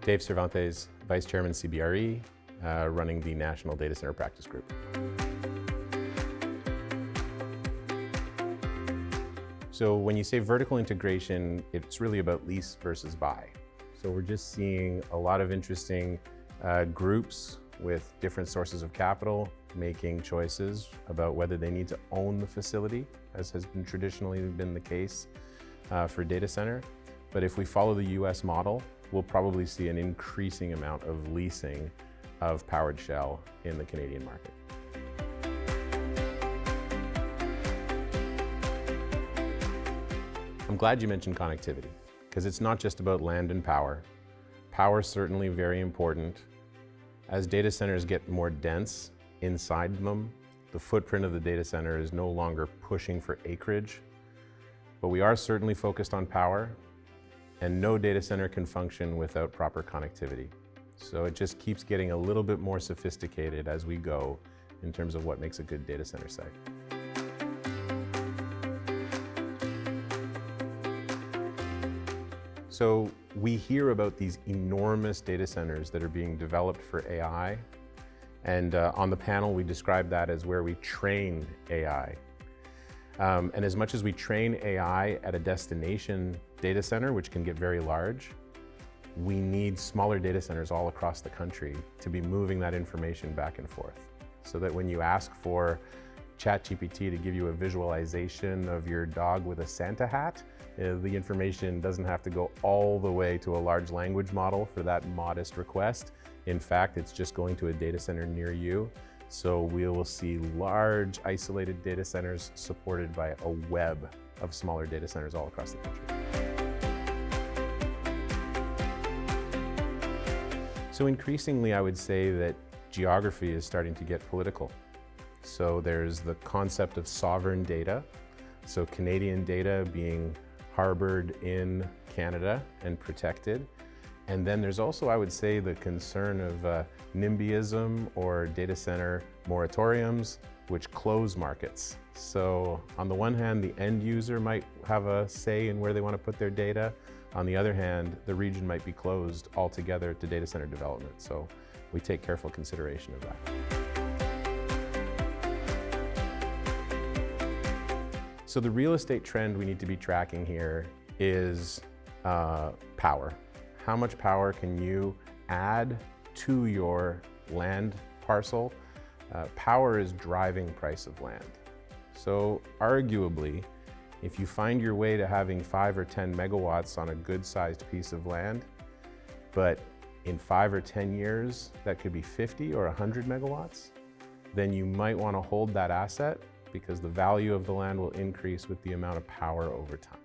Dave Cervantes, Vice Chairman CBRE, running the National Data Center Practice Group. So when you say vertical integration, it's really about lease versus buy. So we're just seeing a lot of interesting groups with different sources of capital making choices about whether they need to own the facility, as has been traditionally been the case for data center. But if we follow the US model, we'll probably see an increasing amount of leasing of powered shell in the Canadian market. I'm glad you mentioned connectivity, because it's not just about land and power. Power is certainly very important. As data centers get more dense inside them, the footprint of the data center is no longer pushing for acreage. But we are certainly focused on power, and no data center can function without proper connectivity. So it just keeps getting a little bit more sophisticated as we go in terms of what makes a good data center site. So we hear about these enormous data centers that are being developed for AI. And on the panel, we describe that as where we train AI. And as much as we train AI at a destination data center, which can get very large, we need smaller data centers all across the country to be moving that information back and forth. So that when you ask for ChatGPT to give you a visualization of your dog with a Santa hat, the information doesn't have to go all the way to a large language model for that modest request. In fact, it's just going to a data center near you. So we will see large isolated data centers supported by a web of smaller data centers all across the country. So increasingly, I would say that geography is starting to get political. So there's the concept of sovereign data. So Canadian data being harbored in Canada and protected. And then there's also, I would say, the concern of NIMBYism or data center moratoriums, which close markets. So on the one hand, the end user might have a say in where they want to put their data. On the other hand, the region might be closed altogether to data center development. So we take careful consideration of that. So the real estate trend we need to be tracking here is power. How much power can you add to your land parcel? Power is driving price of land. So arguably, if you find your way to having 5 or 10 megawatts on a good-sized piece of land, but in 5 or 10 years, that could be 50 or 100 megawatts, then you might want to hold that asset because the value of the land will increase with the amount of power over time.